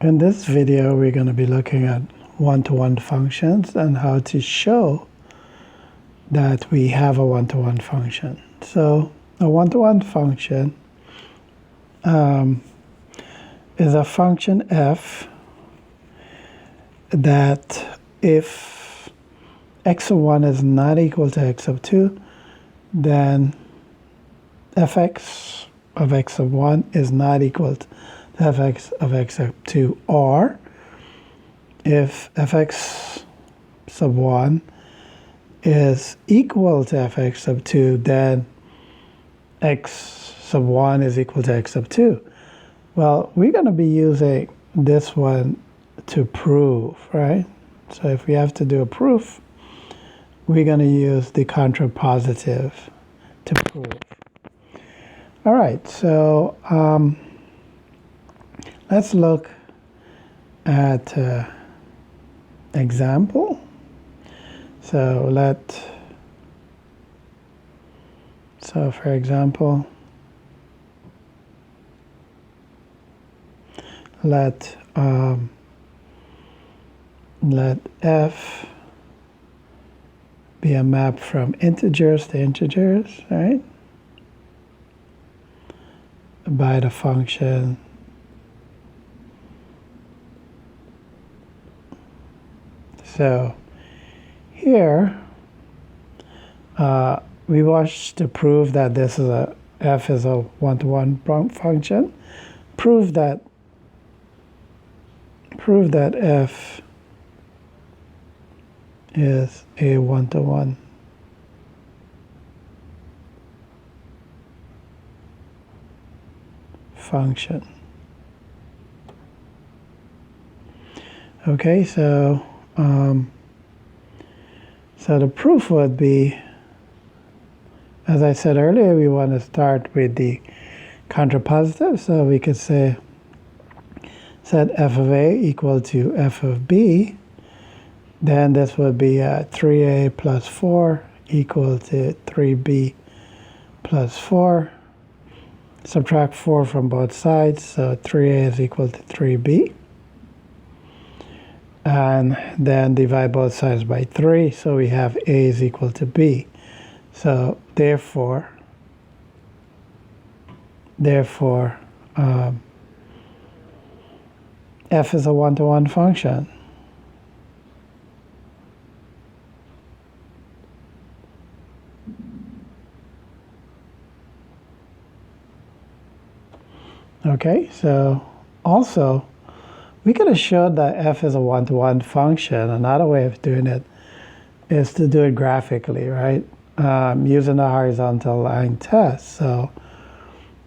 In this video, we're going to be looking at one-to-one functions and how to show that we have a one-to-one function. So a one-to-one function is a function f that if x of 1 is not equal to x of 2, then fx of x of 1 is not equal to fx of x of 2, or if fx sub 1 is equal to fx sub 2, then x sub 1 is equal to x sub 2. Well, we're going to be using this one to prove, right? So if we have to do a proof, we're going to use the contrapositive to prove. All right, so let's look at example. So for example, let f be a map from integers to integers, right? By the function so here we want to prove that this is f is a one-to-one function. Prove that f is a one-to-one function. Okay, so the proof would be, as I said earlier, we want to start with the contrapositive. So we could say set f of a equal to f of b. Then this would be 3a plus 4 equal to 3b plus 4. Subtract 4 from both sides, so 3a is equal to 3b. And then divide both sides by 3, so we have a is equal to b. So therefore, f is a one-to-one function. Okay, so also we could have showed that f is a one-to-one function. Another way of doing it is to do it graphically, right? Using the horizontal line test. So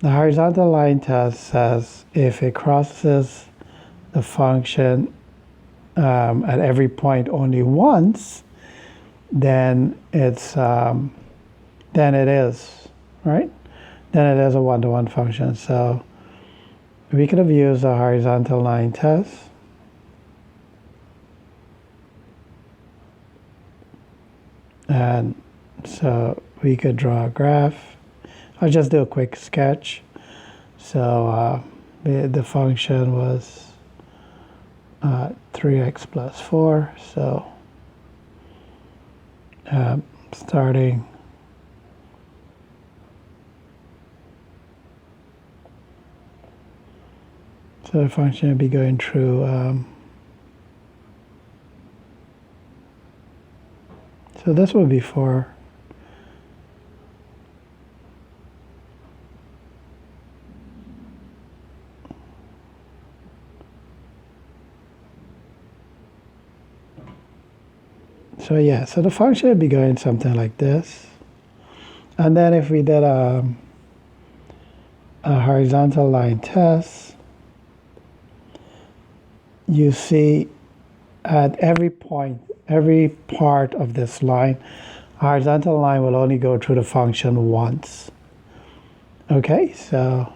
the horizontal line test says if it crosses the function at every point only once, then it is, right? Then it is a one-to-one function. So we could have used a horizontal line test. And so we could draw a graph. I'll just do a quick sketch. So the function was 3x plus 4. So starting so the function would be going through so this would be 4. So yeah, so the function would be going something like this. And then if we did a horizontal line test, you see at every point, every part of this line, horizontal line will only go through the function once. Okay, so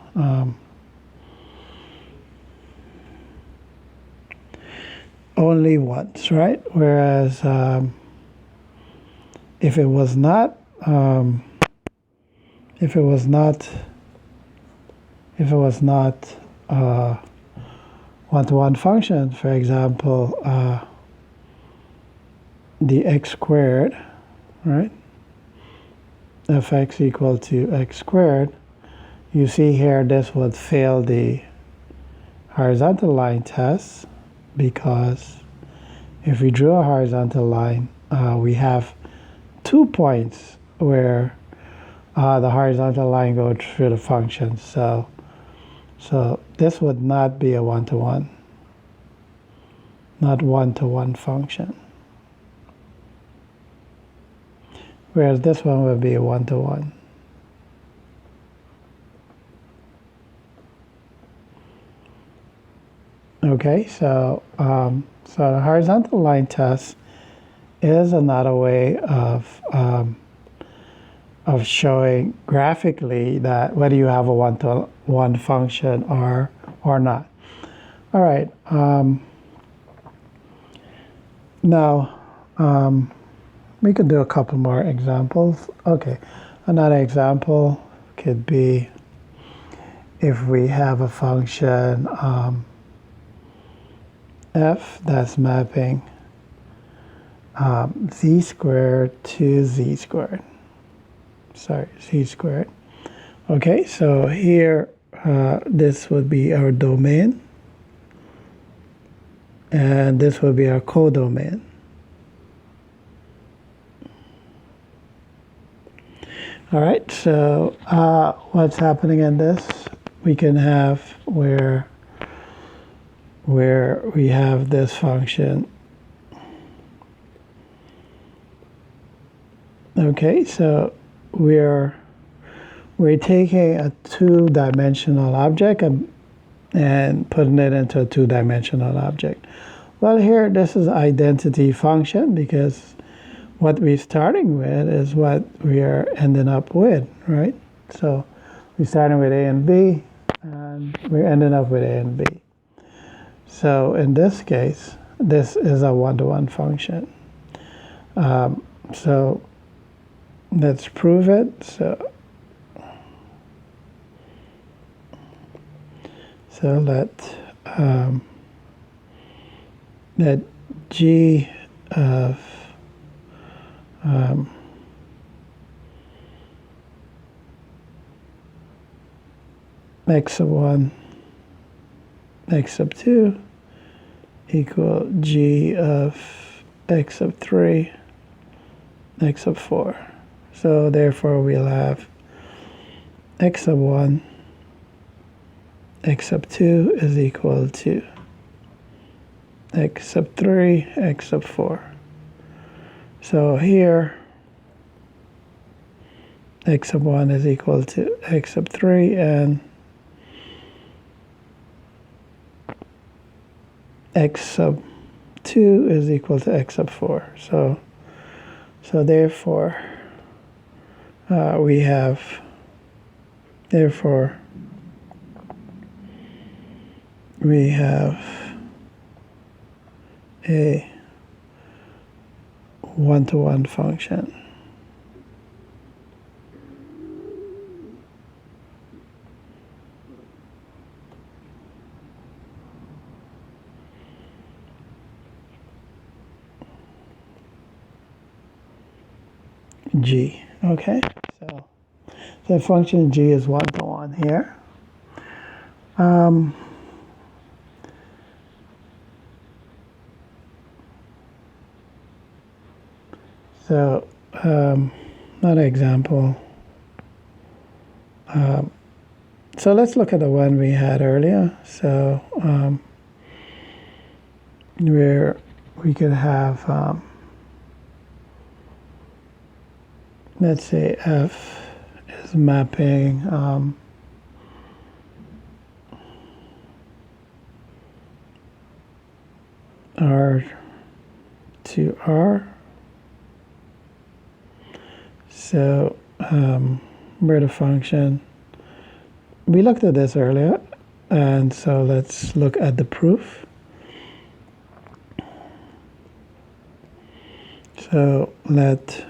only once, right? Whereas if it was not one-to-one function. For example, the x squared, right? Fx equal to x squared. You see here this would fail the horizontal line test, because if we drew a horizontal line, we have 2 points where the horizontal line goes through the function. So this would not be a one-to-one, not one-to-one function. Whereas this one would be a one-to-one. Okay, so the horizontal line test is another way of showing graphically that whether you have a one-to-one function or not. All right. Now we could do a couple more examples. Okay, another example could be if we have a function f that's mapping z squared to z squared. Sorry, z squared. Okay, so here this would be our domain, and this would be our codomain. All right, so what's happening in this? We can have where we have this function. Okay, so we're taking a two-dimensional object and putting it into a two-dimensional object. Well, here this is identity function, because what we're starting with is what we are ending up with, right? So we're starting with a and b, and we're ending up with a and b. So in this case, this is a one-to-one function. So let's prove it. So let g of x sub 1, x sub 2 equal g of x sub 3, x sub 4. So therefore we'll have x sub 1, x sub 2 is equal to x sub 3, x sub 4. So here x sub 1 is equal to x sub 3, and x sub 2 is equal to x sub 4. So therefore we have a one-to-one function. G. Okay, so the function g is one-to-one here. So another example. So let's look at the one we had earlier. So where we could have let's say f is mapping R to R. So where the function, we looked at this earlier, and so let's look at the proof. So let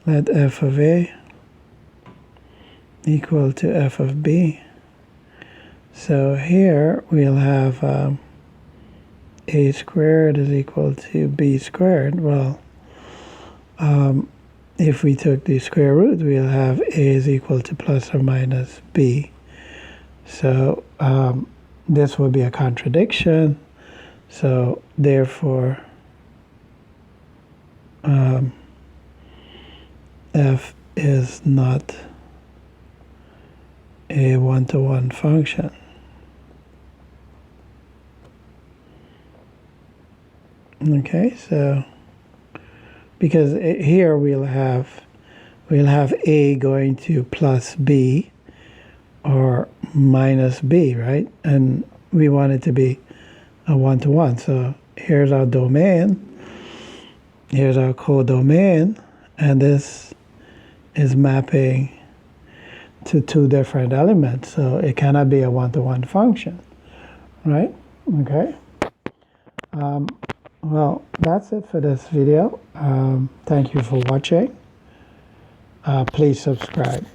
f of a equal to f of b So here we'll have a squared is equal to b squared. Well, if we took the square root, we'll have a is equal to plus or minus b. So this would be a contradiction. So therefore, f is not a one-to-one function. Okay, so because here we'll have a going to plus b or minus b, right? And we want it to be a one-to-one. So here's our domain, here's our codomain, and this is mapping to two different elements. So it cannot be a one-to-one function, right? Okay. Well, that's it for this video. Thank you for watching. Please subscribe.